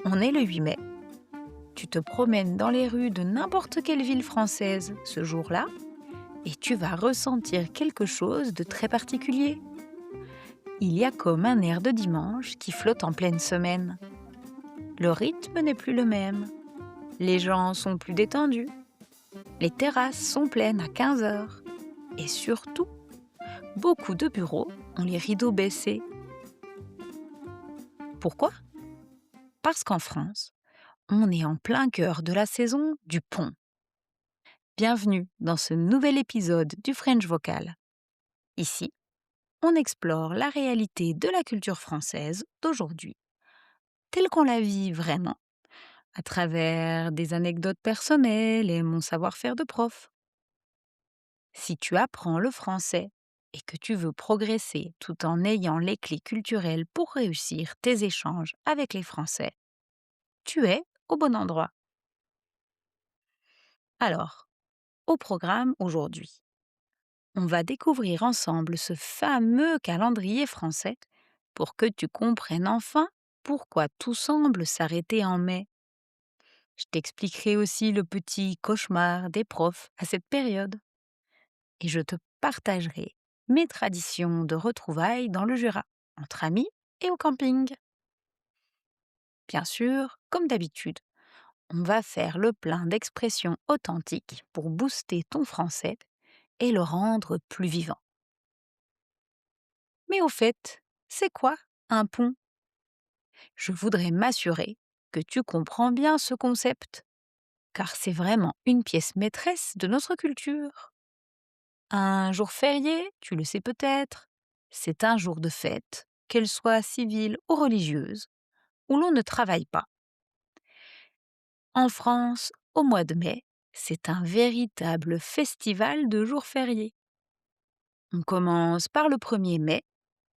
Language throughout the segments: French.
On est le 8 mai, tu te promènes dans les rues de n'importe quelle ville française ce jour-là et tu vas ressentir quelque chose de très particulier. Il y a comme un air de dimanche qui flotte en pleine semaine. Le rythme n'est plus le même. Les gens sont plus détendus. Les terrasses sont pleines à 15 heures. Et surtout, beaucoup de bureaux ont les rideaux baissés. Pourquoi? Parce qu'en France, on est en plein cœur de la saison du pont. Bienvenue dans ce nouvel épisode du French Vocal. Ici, on explore la réalité de la culture française d'aujourd'hui, telle qu'on la vit vraiment, à travers des anecdotes personnelles et mon savoir-faire de prof. Si tu apprends le français et que tu veux progresser tout en ayant les clés culturelles pour réussir tes échanges avec les Français, tu es au bon endroit. Alors, au programme aujourd'hui, on va découvrir ensemble ce fameux calendrier français pour que tu comprennes enfin pourquoi tout semble s'arrêter en mai. Je t'expliquerai aussi le petit cauchemar des profs à cette période. Et je te partagerai mes traditions de retrouvailles dans le Jura, entre amis et au camping. Bien sûr, comme d'habitude, on va faire le plein d'expressions authentiques pour booster ton français et le rendre plus vivant. Mais au fait, c'est quoi un pont? Je voudrais m'assurer que tu comprends bien ce concept, car c'est vraiment une pièce maîtresse de notre culture. Un jour férié, tu le sais peut-être, c'est un jour de fête, qu'elle soit civile ou religieuse, où l'on ne travaille pas. En France, au mois de mai, c'est un véritable festival de jours fériés. On commence par le 1er mai,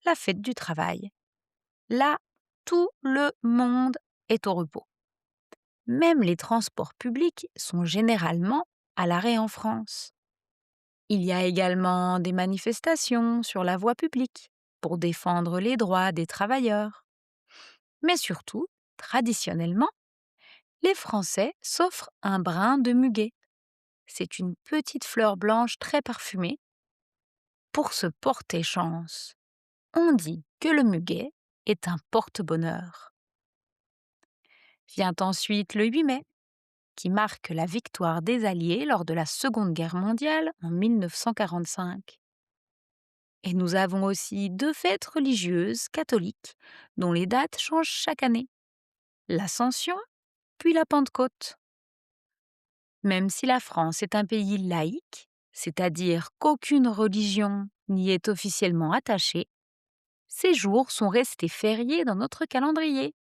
la fête du travail. Là, tout le monde est au repos. Même les transports publics sont généralement à l'arrêt en France. Il y a également des manifestations sur la voie publique pour défendre les droits des travailleurs. Mais surtout, traditionnellement, les Français s'offrent un brin de muguet. C'est une petite fleur blanche très parfumée pour se porter chance. On dit que le muguet est un porte-bonheur. Vient ensuite le 8 mai, qui marque la victoire des Alliés lors de la Seconde Guerre mondiale en 1945. Et nous avons aussi 2 fêtes religieuses catholiques dont les dates changent chaque année. L'Ascension, puis la Pentecôte. Même si la France est un pays laïque, c'est-à-dire qu'aucune religion n'y est officiellement attachée, ces jours sont restés fériés dans notre calendrier.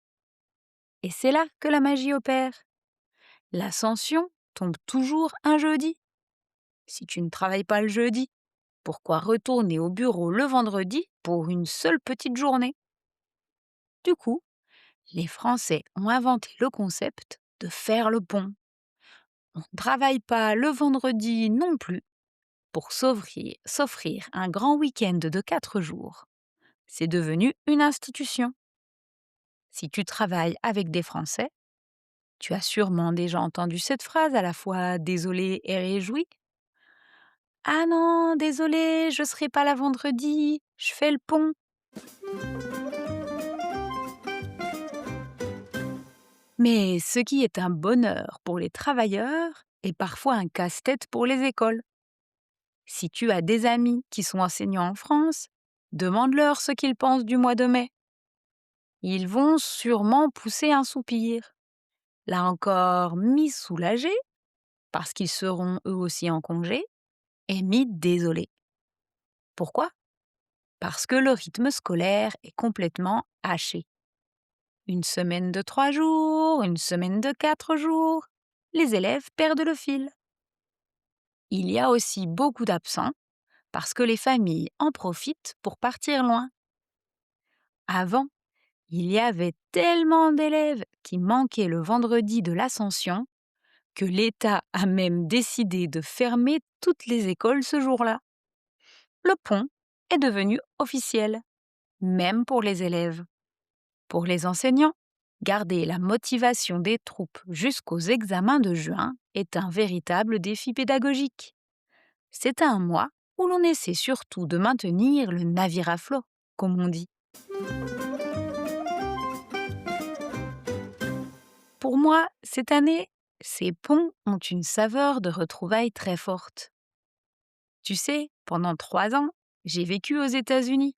Et c'est là que la magie opère. L'Ascension tombe toujours un jeudi. Si tu ne travailles pas le jeudi, pourquoi retourner au bureau le vendredi pour une seule petite journée? Du coup, les Français ont inventé le concept de faire le pont. On ne travaille pas le vendredi non plus pour s'offrir un grand week-end de 4 jours. C'est devenu une institution. Si tu travailles avec des Français, tu as sûrement déjà entendu cette phrase à la fois désolé et réjoui. Ah non, désolé, je ne serai pas là vendredi, je fais le pont. Mais ce qui est un bonheur pour les travailleurs est parfois un casse-tête pour les écoles. Si tu as des amis qui sont enseignants en France, demande-leur ce qu'ils pensent du mois de mai. Ils vont sûrement pousser un soupir. Là encore, mi-soulagés, parce qu'ils seront eux aussi en congé, et mi-désolés. Pourquoi? Parce que le rythme scolaire est complètement haché. Une semaine de 3 jours, une semaine de 4 jours, les élèves perdent le fil. Il y a aussi beaucoup d'absents, parce que les familles en profitent pour partir loin. Avant, il y avait tellement d'élèves qui manquaient le vendredi de l'Ascension que l'État a même décidé de fermer toutes les écoles ce jour-là. Le pont est devenu officiel, même pour les élèves. Pour les enseignants, Garder la motivation des troupes jusqu'aux examens de juin est un véritable défi pédagogique. C'est un mois où l'on essaie surtout de maintenir le navire à flot, comme on dit. Pour moi, cette année, ces ponts ont une saveur de retrouvailles très forte. Tu sais, pendant 3 ans, j'ai vécu aux États-Unis.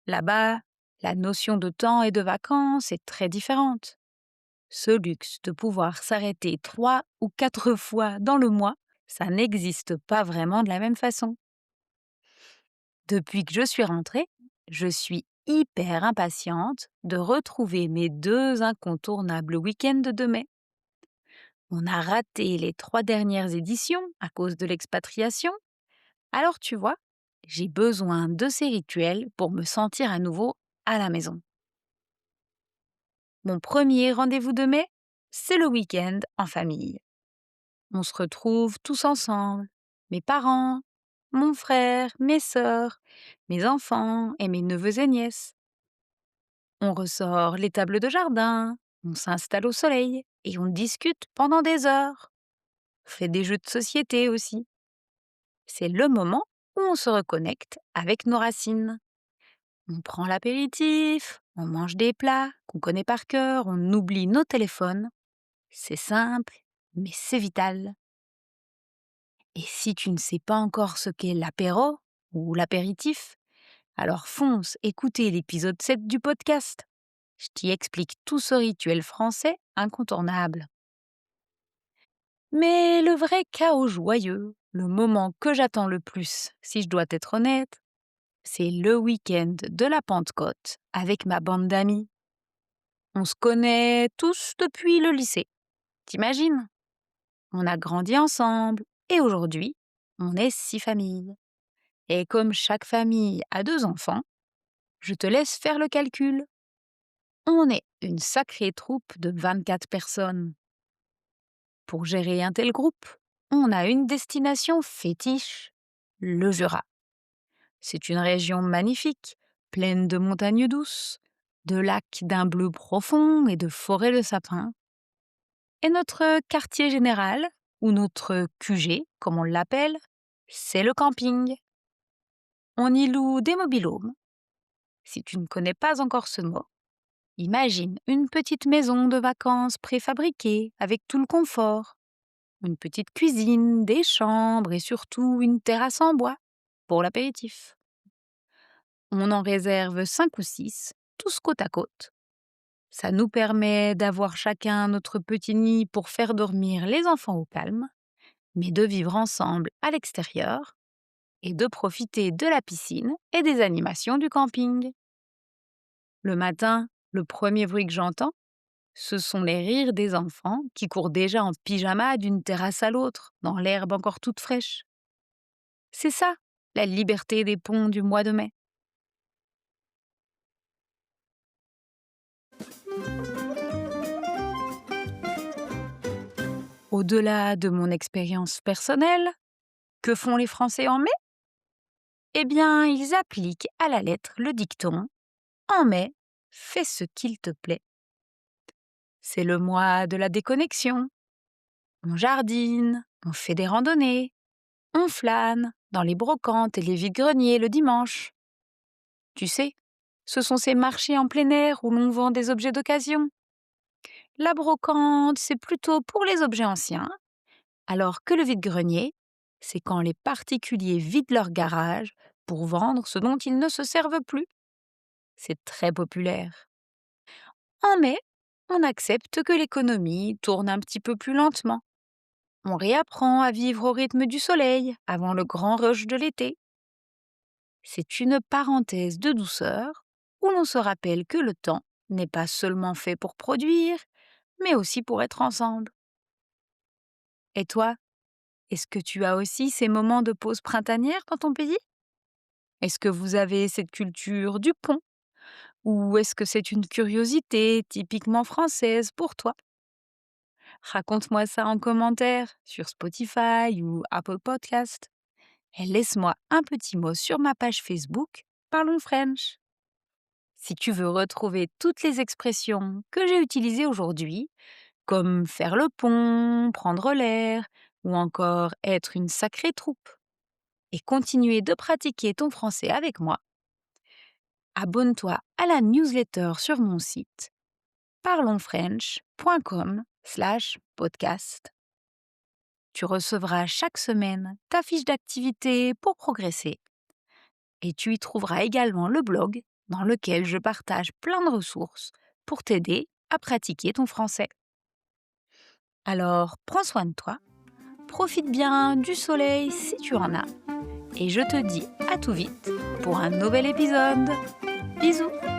Là-bas, la notion de temps et de vacances est très différente. Ce luxe de pouvoir s'arrêter 3 ou 4 fois dans le mois, ça n'existe pas vraiment de la même façon. Depuis que je suis rentrée, je suis hyper impatiente de retrouver mes 2 incontournables week-ends de mai. On a raté les 3 dernières éditions à cause de l'expatriation. Alors tu vois, j'ai besoin de ces rituels pour me sentir à nouveau à la maison. Mon premier rendez-vous de mai, c'est le week-end en famille. On se retrouve tous ensemble, mes parents, mon frère, mes sœurs, mes enfants et mes neveux et nièces. On ressort les tables de jardin, on s'installe au soleil et on discute pendant des heures. On fait des jeux de société aussi. C'est le moment où on se reconnecte avec nos racines. On prend l'apéritif, on mange des plats qu'on connaît par cœur, on oublie nos téléphones. C'est simple, mais c'est vital. Et si tu ne sais pas encore ce qu'est l'apéro ou l'apéritif, alors fonce écouter l'épisode 7 du podcast. Je t'y explique tout ce rituel français incontournable. Mais le vrai chaos joyeux, le moment que j'attends le plus, si je dois être honnête, c'est le week-end de la Pentecôte avec ma bande d'amis. On se connaît tous depuis le lycée. T'imagines? On a grandi ensemble et aujourd'hui, on est 6 familles. Et comme chaque famille a 2 enfants, je te laisse faire le calcul. On est une sacrée troupe de 24 personnes. Pour gérer un tel groupe, on a une destination fétiche, le Jura. C'est une région magnifique, pleine de montagnes douces, de lacs d'un bleu profond et de forêts de sapins. Et notre quartier général, ou notre QG, comme on l'appelle, c'est le camping. On y loue des mobil-homes. Si tu ne connais pas encore ce mot, imagine une petite maison de vacances préfabriquée avec tout le confort, une petite cuisine, des chambres et surtout une terrasse en bois pour l'apéritif. On en réserve 5 ou 6, tous côte à côte. Ça nous permet d'avoir chacun notre petit nid pour faire dormir les enfants au calme, mais de vivre ensemble à l'extérieur et de profiter de la piscine et des animations du camping. Le matin, le premier bruit que j'entends, ce sont les rires des enfants qui courent déjà en pyjama d'une terrasse à l'autre, dans l'herbe encore toute fraîche. C'est ça, la liberté des ponts du mois de mai. Au-delà de mon expérience personnelle, que font les Français en mai? Eh bien, ils appliquent à la lettre le dicton «En mai, fais ce qu'il te plaît». C'est le mois de la déconnexion. On jardine, on fait des randonnées, on flâne dans les brocantes et les vides-greniers le dimanche. Tu sais, ce sont ces marchés en plein air où l'on vend des objets d'occasion. La brocante, c'est plutôt pour les objets anciens, alors que le vide-grenier, c'est quand les particuliers vident leur garage pour vendre ce dont ils ne se servent plus. C'est très populaire. En mai, on accepte que l'économie tourne un petit peu plus lentement. On réapprend à vivre au rythme du soleil avant le grand rush de l'été. C'est une parenthèse de douceur où l'on se rappelle que le temps n'est pas seulement fait pour produire, mais aussi pour être ensemble. Et toi, est-ce que tu as aussi ces moments de pause printanière dans ton pays? Est-ce que vous avez cette culture du pont? Ou est-ce que c'est une curiosité typiquement française pour toi? Raconte-moi ça en commentaire sur Spotify ou Apple Podcast. Et laisse-moi un petit mot sur ma page Facebook Parlons French. Si tu veux retrouver toutes les expressions que j'ai utilisées aujourd'hui, comme faire le pont, prendre l'air ou encore être une sacrée troupe, et continuer de pratiquer ton français avec moi, abonne-toi à la newsletter sur mon site parlonsfrench.com/podcast. Tu recevras chaque semaine ta fiche d'activité pour progresser et tu y trouveras également le blog dans lequel je partage plein de ressources pour t'aider à pratiquer ton français. Alors, prends soin de toi, profite bien du soleil si tu en as et je te dis à tout vite pour un nouvel épisode. Bisous!